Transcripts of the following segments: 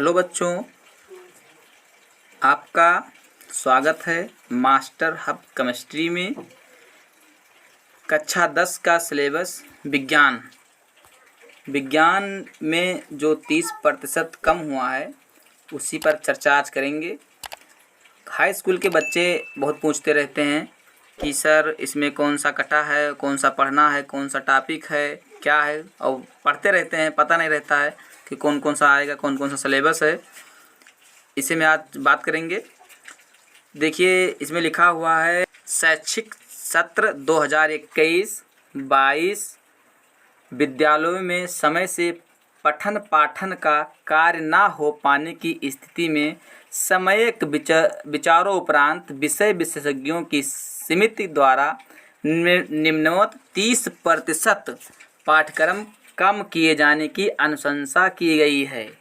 Hello बच्चों, आपका स्वागत है मास्टर हब केमिस्ट्री में। कक्षा 10 का सिलेबस विज्ञान में जो 30% कम हुआ है उसी पर चर्चा आज करेंगे। हाई स्कूल के बच्चे बहुत पूछते रहते हैं कि सर इसमें कौन सा कटा है, कौन सा पढ़ना है, कौन सा टॉपिक है, क्या है, और पढ़ते रहते हैं, पता नहीं रहता है कि कौन कौन सा आएगा, कौन कौन सा सिलेबस है। इसे में आज बात करेंगे। देखिए, इसमें लिखा हुआ है शैक्षिक सत्र 2021-22 विद्यालयों में समय से पठन पाठन का कार्य न हो पाने की स्थिति में सामयिक विचारों उपरांत विषय विशेषज्ञों की समिति द्वारा निम्नवत 30% पाठ्यक्रम कम किए जाने की अनुशंसा की गई है।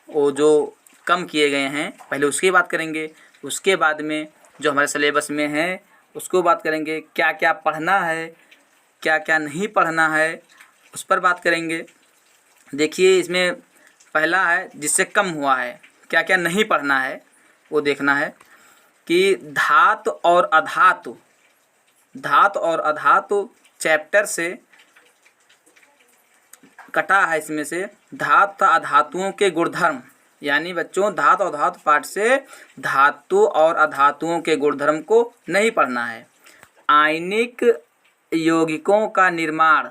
वो जो कम किए गए हैं पहले उसकी बात करेंगे, उसके बाद में जो हमारे सिलेबस में है उसको बात करेंगे, क्या क्या पढ़ना है, क्या क्या नहीं पढ़ना है, उस पर बात करेंगे। देखिए, इसमें पहला है जिससे कम हुआ है, क्या क्या नहीं पढ़ना है वो देखना है कि धातु और अधातु चैप्टर से कटा है। इसमें से धातु तथा अधातुओं के गुणधर्म, यानी बच्चों धातु और धातु पाठ से धातु और अधातुओं के गुणधर्म को नहीं पढ़ना है। आयनिक यौगिकों का निर्माण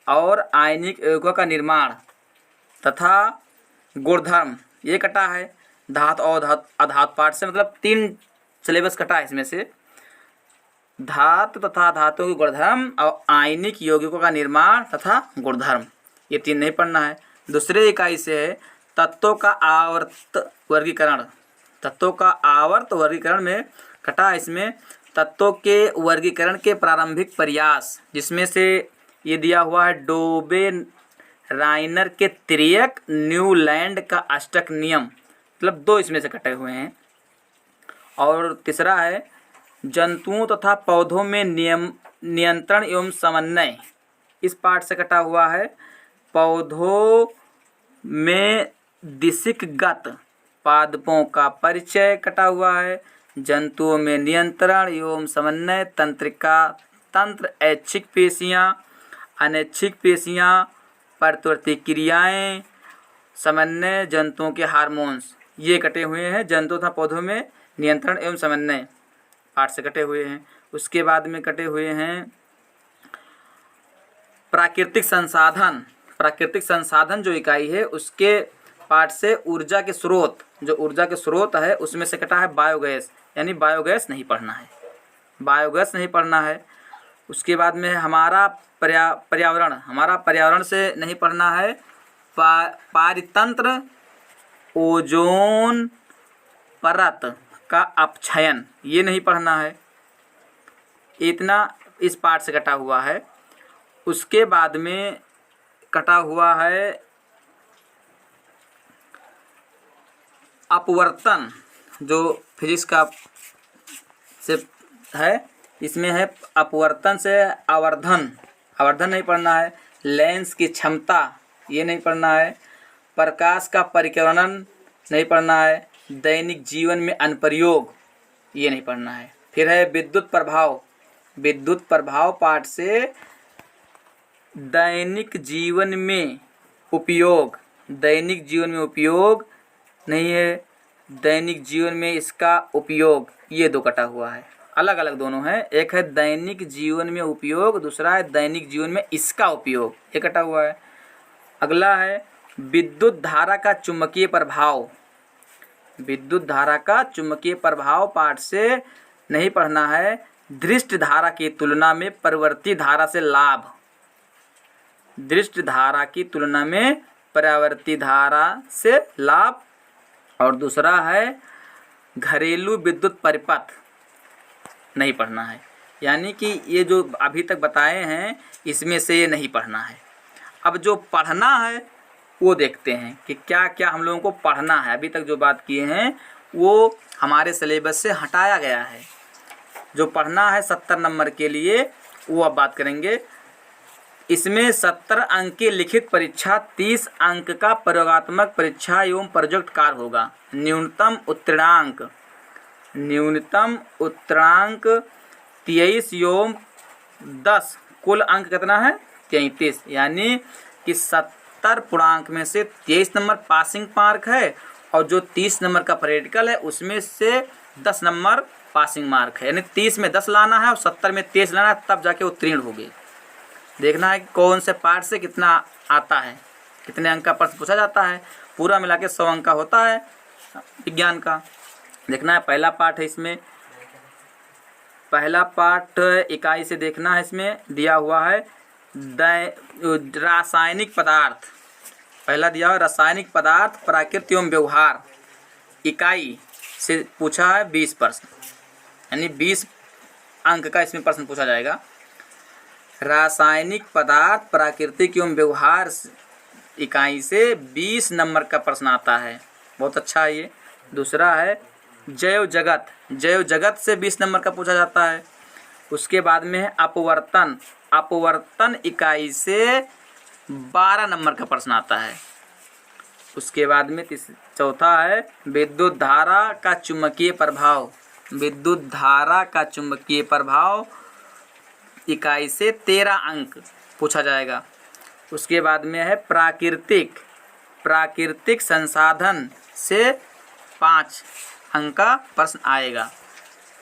और आयनिक यौगिकों का निर्माण तथा गुणधर्म ये कटा है धातु और अधातु पाठ से। मतलब 3 सिलेबस कटा है इसमें से, धातु तथा धातुओं के गुणधर्म और आयनिक यौगिकों का निर्माण तथा गुणधर्म, ये 3 नहीं पढ़ना है। दूसरे इकाई से है तत्वों का आवर्त वर्गीकरण। तत्वों का आवर्त वर्गीकरण में कटा है इसमें तत्वों के वर्गीकरण के प्रारंभिक प्रयास, जिसमें से ये दिया हुआ है डोबे राइनर के त्रियक न्यूलैंड का अष्टक नियम। मतलब 2 इसमें से कटे हुए हैं। और तीसरा है जंतुओं तथा पौधों में नियंत्रण एवं समन्वय, इस पाठ से कटा हुआ है। पौधों में दिशिकगत पादपों का परिचय कटा हुआ है। जंतुओं में नियंत्रण एवं समन्वय तंत्र, ऐच्छिक पेशियाँ, अनैच्छिक पेशियाँ, प्रतिवर्ती क्रियाएँ, समन्वय, जंतुओं के हार्मोन्स, ये कटे हुए हैं। जंतु तथा पौधों में नियंत्रण एवं समन्वय पाठ से कटे हुए हैं। उसके बाद में कटे हुए हैं प्राकृतिक संसाधन जो इकाई है उसके पाठ से ऊर्जा के स्रोत, जो ऊर्जा के स्रोत है उसमें से कटा है बायोगैस, यानी बायोगैस नहीं पढ़ना है। उसके बाद में हमारा पर्यावरण से नहीं पढ़ना है। पारितंत्र, ओजोन परत का अपक्षयन, ये नहीं पढ़ना है। इतना इस पाठ से कटा हुआ है। उसके बाद में कटा हुआ है अपवर्तन, जो फिजिक्स का से है, इसमें है अपवर्तन से आवर्धन नहीं पढ़ना है। लेंस की क्षमता, ये नहीं पढ़ना है। प्रकाश का परिकर्णन नहीं पढ़ना है। दैनिक जीवन में अनुप्रयोग, ये नहीं पढ़ना है। फिर है विद्युत प्रभाव पाठ से दैनिक जीवन में उपयोग नहीं है। दैनिक जीवन में इसका उपयोग, ये 2 कटा हुआ है। अलग अलग दोनों हैं, एक है दैनिक जीवन में उपयोग, दूसरा है दैनिक जीवन में इसका उपयोग, ये कटा हुआ है। अगला है विद्युत धारा का चुंबकीय प्रभाव पाठ से नहीं पढ़ना है। दृष्ट धारा की तुलना में परावर्ती धारा से लाभ। और दूसरा है घरेलू विद्युत परिपथ, नहीं पढ़ना है। यानी कि ये जो अभी तक बताए हैं इसमें से ये नहीं पढ़ना है। अब जो पढ़ना है वो देखते हैं कि क्या क्या हम लोगों को पढ़ना है। अभी तक जो बात किए हैं वो हमारे सिलेबस से हटाया गया है। जो पढ़ना है 70 नंबर के लिए वो अब बात करेंगे। इसमें 70 अंक की लिखित परीक्षा, 30 अंक का प्रयोगात्मक परीक्षा एवं प्रोजेक्ट कार्य होगा। न्यूनतम उत्तीर्णांक 23 एवं 10, कुल अंक कितना है 33, यानी कि 70 पूर्णांक में से 23 नंबर पासिंग मार्क है और जो 30 नंबर का प्रैक्टिकल है उसमें से 10 नंबर पासिंग मार्क है, यानी 30 में 10 लाना है और 70 में 23 लाना है, तब जाके उत्तीर्ण होगे। देखना है कि कौन से पार्ट से कितना आता है, कितने अंक का प्रश्न पूछा जाता है। पूरा मिला के 100 अंक का होता है विज्ञान का। देखना है पहला पार्ट है, इसमें पहला पार्ट इकाई से देखना है। इसमें दिया हुआ है रासायनिक पदार्थ, पहला दिया हुआ रासायनिक पदार्थ प्रकृति एवं व्यवहार, इकाई से पूछा है 20 प्रश्न, यानी 20 अंक का इसमें प्रश्न पूछा जाएगा। रासायनिक पदार्थ प्राकृतिक एवं व्यवहार इकाई से 20 नंबर का प्रश्न आता है, बहुत अच्छा है ये। दूसरा है जैव जगत, जैव जगत से 20 नंबर का पूछा जाता है। उसके बाद में है अपवर्तन, अपवर्तन इकाई से 12 नंबर का प्रश्न आता है। उसके बाद में चौथा है विद्युत धारा का चुंबकीय प्रभाव, विद्युत धारा का चुंबकीय प्रभाव इकाई से 13 अंक पूछा जाएगा। उसके बाद में है प्राकृतिक, प्राकृतिक संसाधन से 5 अंक का प्रश्न आएगा।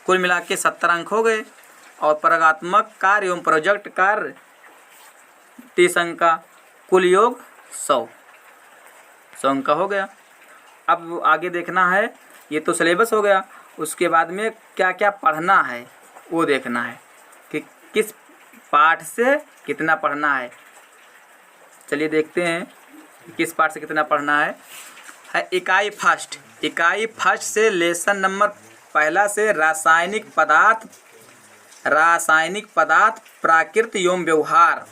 कुल मिला के 70 अंक हो गए और प्रयोगात्मक कार्य एवं प्रोजेक्ट कार्य 30 अंक का, कुल योग 100 अंक का हो गया। अब आगे देखना है, ये तो सिलेबस हो गया। उसके बाद में क्या क्या पढ़ना है वो देखना है कि किस पाठ से कितना पढ़ना है। चलिए देखते हैं किस पाठ से कितना पढ़ना है। इकाई फर्स्ट, इकाई फर्स्ट से लेसन नंबर पहला से रासायनिक पदार्थ, रासायनिक पदार्थ प्राकृति एवं व्यवहार,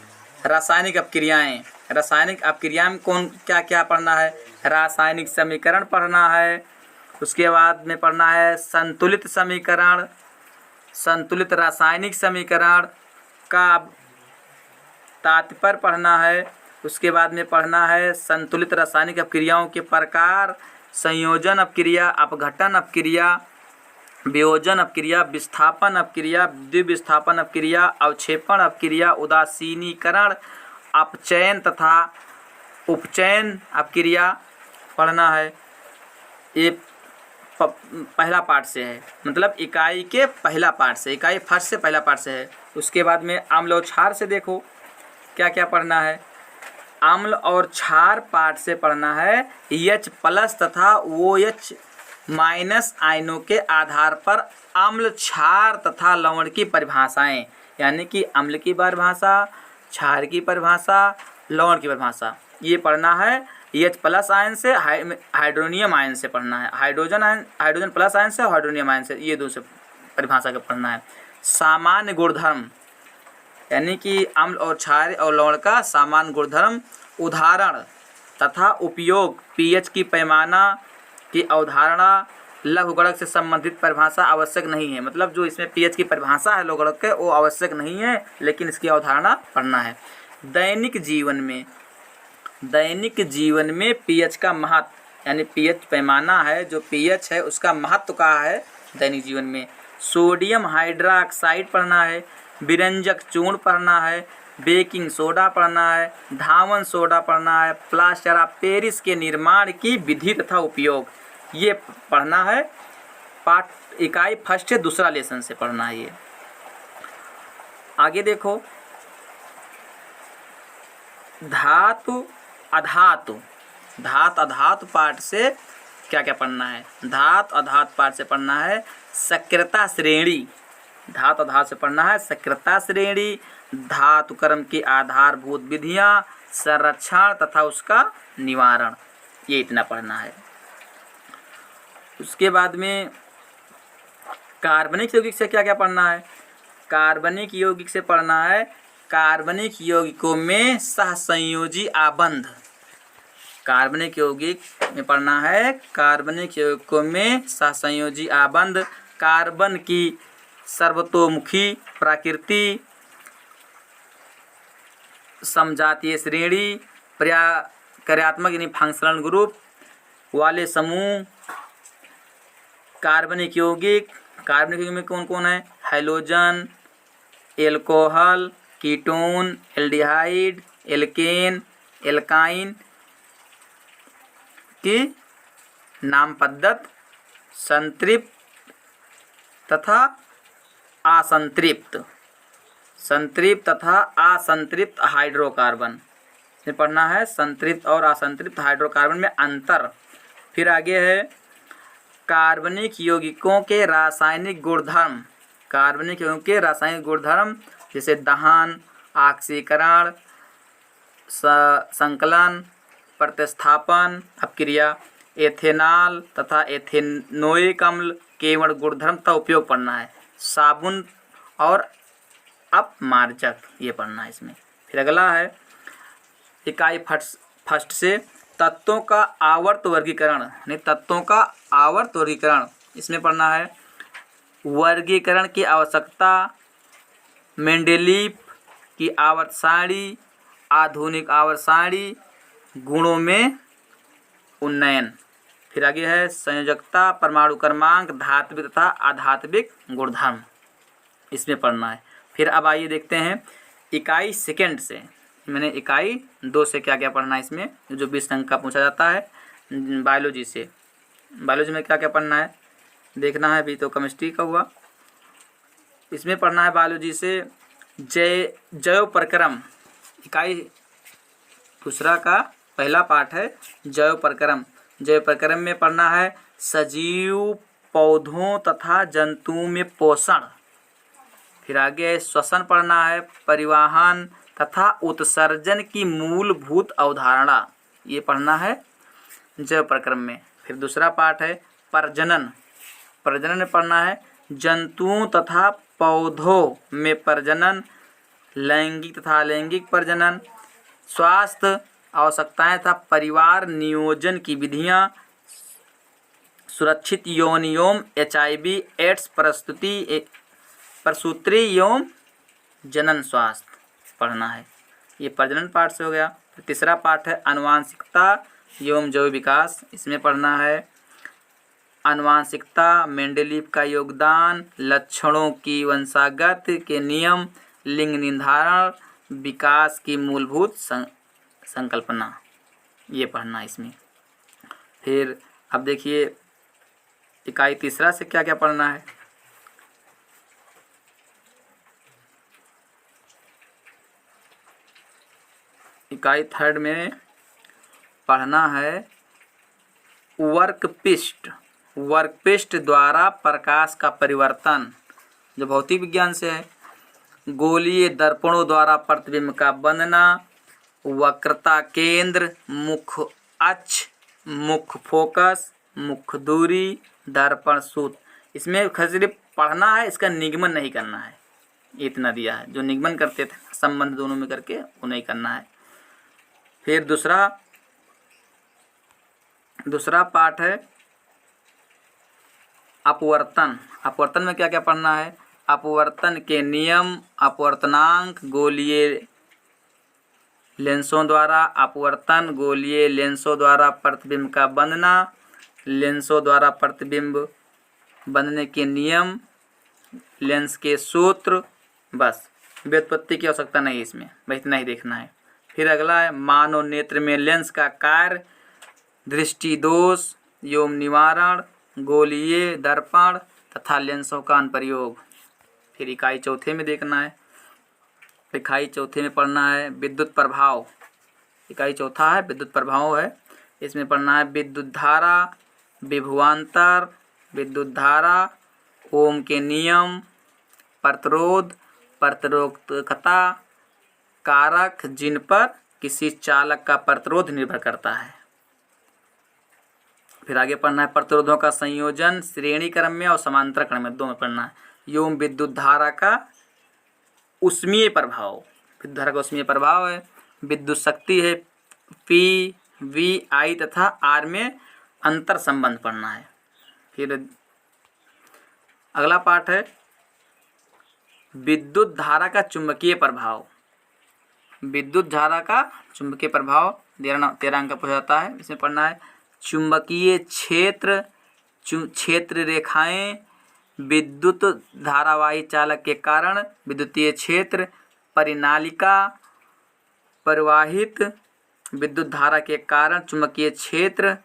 रासायनिक अपक्रियाएं, रासायनिक अपक्रिया में कौन क्या क्या पढ़ना है, रासायनिक समीकरण पढ़ना है। उसके बाद में पढ़ना है संतुलित समीकरण, संतुलित रासायनिक समीकरण का तात्पर्य पढ़ना है। उसके बाद में पढ़ना है संतुलित रासायनिक अपक्रियाओं के प्रकार, संयोजन अपक्रिया, अपघटन अपक्रिया, वियोजन अपक्रिया, विस्थापन अपक्रिया, द्विविस्थापन अपक्रिया, अवक्षेपण अपक्रिया, उदासीनीकरण, अपचयन तथा उपचयन अपक्रिया पढ़ना है। ये पहला पार्ट से है, मतलब इकाई के पहला पार्ट से, इकाई फर्स्ट से पहला पार्ट से है। उसके बाद में अम्ल और क्षार से देखो क्या क्या पढ़ना है। अम्ल और क्षार पार्ट से पढ़ना है H+ तथा OH- आयनों के आधार पर अम्ल, क्षार तथा लवण की परिभाषाएं, यानी कि अम्ल की परिभाषा, क्षार की परिभाषा, लवण की परिभाषा, ये पढ़ना है। H+ आयन से, हाइड्रोनियम आयन से पढ़ना है, हाइड्रोजन प्लस आयन से, हाइड्रोनियम आयन से, ये दो से परिभाषा का पढ़ना है। सामान्य गुणधर्म, यानी कि अम्ल और क्षार और लवण का सामान्य गुणधर्म, उदाहरण तथा उपयोग, pH की पैमाना की अवधारणा, लघुगणक से संबंधित परिभाषा आवश्यक नहीं है, मतलब जो इसमें pH की परिभाषा है लघुगणक के वो आवश्यक नहीं है, लेकिन इसकी अवधारणा पढ़ना है। दैनिक जीवन में, दैनिक जीवन में pH का महत्व, यानी pH पैमाना है, जो pH है उसका महत्व क्या है दैनिक जीवन में। सोडियम हाइड्रोक्साइड पढ़ना है, विरंजक चूर्ण पढ़ना है, बेकिंग सोडा पढ़ना है, धावन सोडा पढ़ना है, प्लास्टर ऑफ पेरिस के निर्माण की विधि तथा उपयोग, ये पढ़ना है। पार्ट इकाई फर्स्ट से दूसरा लेसन से पढ़ना है ये। आगे देखो धातु अधातु, धातु अधातु पार्ट से क्या क्या पढ़ना है। धातु अधातु पार्ट से पढ़ना है सक्रियता श्रेणी, धातु अधातु से पढ़ना है सक्रियता श्रेणी, धातु कर्म की आधारभूत विधियां, संरक्षण तथा उसका निवारण, ये इतना पढ़ना है। उसके बाद में कार्बनिक यौगिक से क्या क्या पढ़ना है। कार्बनिक यौगिक से पढ़ना है कार्बनिक यौगिकों में सहसंयोजी आबंध, कार्बनिक यौगिक में पढ़ना है कार्बनिक यौगिकों में सहसंयोजी आबंध, कार्बन की सर्वतोमुखी प्रकृति, समजातीय श्रेणी, कार्यात्मक यानी फंक्शनल ग्रुप वाले समूह, कार्बनिक यौगिक में कौन कौन है, hydrogen, alcohol, ketone, aldehyde, alkane, alkyne की नामपद्धत, संतृप्त तथा असंतृप्त, संतृप्त तथा असंतृप्त हाइड्रोकार्बन में पढ़ना है, संतृप्त और असंतृप्त हाइड्रोकार्बन में अंतर। फिर आगे है कार्बनिक यौगिकों के रासायनिक गुणधर्म, कार्बनिक यौगिकों के रासायनिक गुणधर्म जैसे दहन, ऑक्सीकरण, संकलन, प्रतिस्थापन, अपक्रिया, एथेनॉल तथा एथेनोइक अम्ल के गुणधर्म का उपयोग पढ़ना है, साबुन और अपमार्जक ये पढ़ना है इसमें। फिर अगला है इकाई फर्स्ट से तत्वों का आवर्त वर्गीकरण, यानी तत्वों का आवर्त वर्गीकरण, इसमें पढ़ना है वर्गीकरण की आवश्यकता, मेंडेलीव की आवर्त सारणी, आधुनिक आवर्त सारणी, गुणों में उन्नयन। फिर आगे है संयोजकता, परमाणु क्रमांक, धात्विक तथा अधात्विक गुणधर्म, इसमें पढ़ना है। फिर अब आइए देखते हैं इकाई सेकंड से, मैंने इकाई 2 से क्या क्या पढ़ना है इसमें, जो 20 अंक का पूछा जाता है बायोलॉजी से। बायोलॉजी में क्या क्या पढ़ना है देखना है, अभी तो केमिस्ट्री का हुआ। इसमें पढ़ना है बायोलॉजी से जैव प्रक्रम, इकाई दूसरा का पहला पाठ है जैव प्रक्रम। जैव प्रक्रम में पढ़ना है सजीव पौधों तथा जंतुओं में पोषण। फिर आगे श्वसन पढ़ना है, परिवहन तथा उत्सर्जन की मूलभूत अवधारणा, ये पढ़ना है जैव प्रक्रम में। फिर दूसरा पाठ है प्रजनन। प्रजनन में पढ़ना है जंतुओं तथा पौधों में प्रजनन, लैंगिक तथा अलैंगिक प्रजनन, स्वास्थ्य आवश्यकताएं तथा परिवार नियोजन की विधियां, सुरक्षित यौन HIV एड्स प्रसूति एवं जनन स्वास्थ्य पढ़ना है। ये प्रजनन पाठ से हो गया। फिर तीसरा पाठ है आनुवांशिकता एवं जैव विकास, इसमें पढ़ना है आनुवांशिकता, मेंडेलीव का योगदान, लक्षणों की वंशागत के नियम, लिंग निर्धारण, विकास की मूलभूत संकल्पना, ये पढ़ना है इसमें। फिर अब देखिए इकाई तीसरा से क्या क्या पढ़ना है। इकाई थर्ड में पढ़ना है वर्कपीस्ट द्वारा प्रकाश का परिवर्तन, जो भौतिक विज्ञान से है, गोलीय दर्पणों द्वारा प्रतिबिंब का बनना, वक्रता केंद्र, मुख्य अक्ष, मुख्य फोकस, मुख्य दूरी, दर्पण सूत्र। इसमें सिर्फ पढ़ना है, इसका निगमन नहीं करना है, इतना दिया है। जो निगमन करते थे संबंध दोनों में करके वो नहीं करना है। फिर दूसरा पाठ है अपवर्तन। अपवर्तन में क्या क्या पढ़ना है, अपवर्तन के नियम, अपवर्तनांक, गोलीय लेंसों द्वारा अपवर्तन, गोलीय लेंसों द्वारा प्रतिबिंब का बनना, लेंसों द्वारा प्रतिबिंब बनने के नियम, लेंस के सूत्र, बस व्युत्पत्ति की आवश्यकता नहीं है इसमें, बस इतना ही देखना है। फिर अगला है मानव नेत्र में लेंस का कार्य, दृष्टि दोष एवं निवारण, गोलीय दर्पण तथा लेंसों का अनुप्रयोग। फिर इकाई चौथे में देखना है, इकाई चौथे में पढ़ना है विद्युत प्रभाव। इकाई चौथा है विद्युत प्रभाव है, इसमें पढ़ना है विद्युत धारा, विभवांतर, विद्युत धारा, ओम के नियम, प्रतिरोध, प्रतिरोधकता कारक जिन पर किसी चालक का प्रतिरोध निर्भर करता है। फिर आगे पढ़ना है प्रतिरोधों का संयोजन श्रेणी क्रम में और समांतर क्रम में, दो में पढ़ना है। एवं विद्युत धारा का उष्मीय प्रभाव, विद्युत धारा का उष्मीय प्रभाव है। विद्युत शक्ति है P, V, I तथा R में अंतर संबंध पढ़ना है। फिर अगला पाठ है विद्युत धारा का चुंबकीय प्रभाव। विद्युत धारा का चुंबकीय प्रभाव 13 अंक का पूछा जाता है, इसमें पढ़ना है। चुंबकीय क्षेत्र, क्षेत्र रेखाएं विद्युत धारावाही चालक के कारण विद्युतीय क्षेत्र, परिनालिका प्रवाहित विद्युत धारा के कारण चुंबकीय क्षेत्र,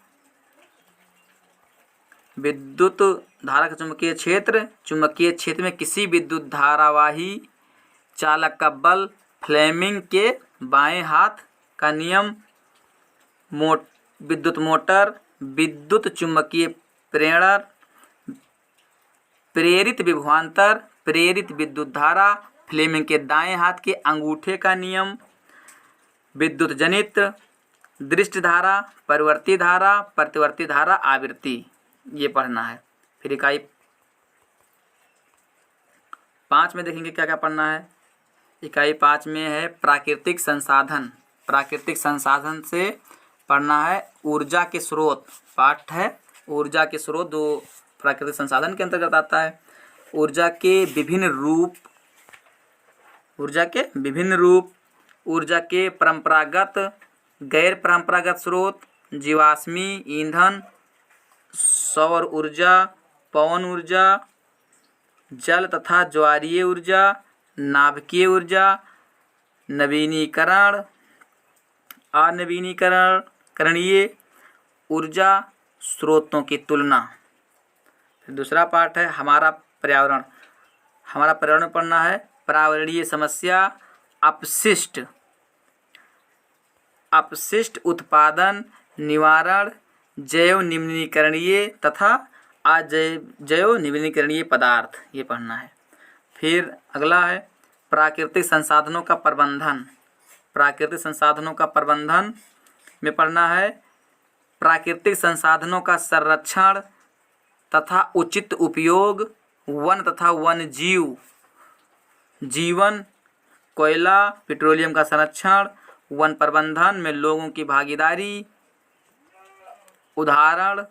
विद्युत धारा का चुंबकीय क्षेत्र में किसी विद्युत धारावाही चालक का बल, फ्लेमिंग के बाएं हाथ का नियम, विद्युत मोटर, विद्युत चुंबकीय प्रेरण, प्रेरित विभवांतर, प्रेरित विद्युत धारा, फ्लेमिंग के दाएं हाथ के अंगूठे का नियम, विद्युत जनित, दृष्टि धारा, परिवर्ती धारा, प्रतिवर्ती धारा, आवृत्ति, ये पढ़ना है। फिर इकाई 5 में देखेंगे क्या क्या पढ़ना है। इकाई 5 में है प्राकृतिक संसाधन। प्राकृतिक संसाधन से पढ़ना है ऊर्जा के स्रोत, पाठ है ऊर्जा के स्रोत, दो प्राकृतिक संसाधन के अंतर्गत आता है। ऊर्जा के विभिन्न रूप, ऊर्जा के परंपरागत, गैर परंपरागत स्रोत, जीवाश्मी ईंधन, सौर ऊर्जा, पवन ऊर्जा, जल तथा ज्वारीय ऊर्जा, नाभिकीय ऊर्जा, नवीनीकरण, अनवीनीकरणीय ऊर्जा स्रोतों की तुलना। फिर दूसरा पाठ है हमारा पर्यावरण। हमारा पर्यावरण पढ़ना है पर्यावरणीय समस्या, अपशिष्ट उत्पादन, निवारण, जैव निम्नीकरणीय तथा अजैव निम्नीकरणीय पदार्थ, ये पढ़ना है। फिर अगला है प्राकृतिक संसाधनों का प्रबंधन। प्राकृतिक संसाधनों का प्रबंधन में पढ़ना है प्राकृतिक संसाधनों का संरक्षण तथा उचित उपयोग, वन तथा वन्यजीव जीवन, कोयला पेट्रोलियम का संरक्षण, वन प्रबंधन में लोगों की भागीदारी, उदाहरण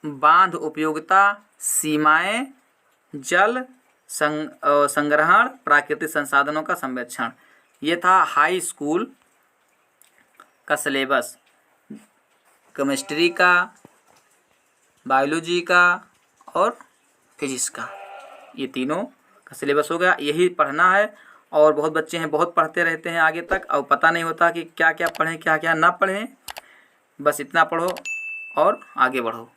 बांध उपयोगिता, सीमाएं, जल संग्रहण, प्राकृतिक संसाधनों का संरक्षण। ये था हाई स्कूल का सिलेबस, केमिस्ट्री का, बायोलॉजी का और फिजिक्स का, ये तीनों का सिलेबस हो गया। यही पढ़ना है। और बहुत बच्चे हैं बहुत पढ़ते रहते हैं आगे तक, और पता नहीं होता कि क्या क्या पढ़ें क्या क्या ना पढ़ें। बस इतना पढ़ो और आगे बढ़ो।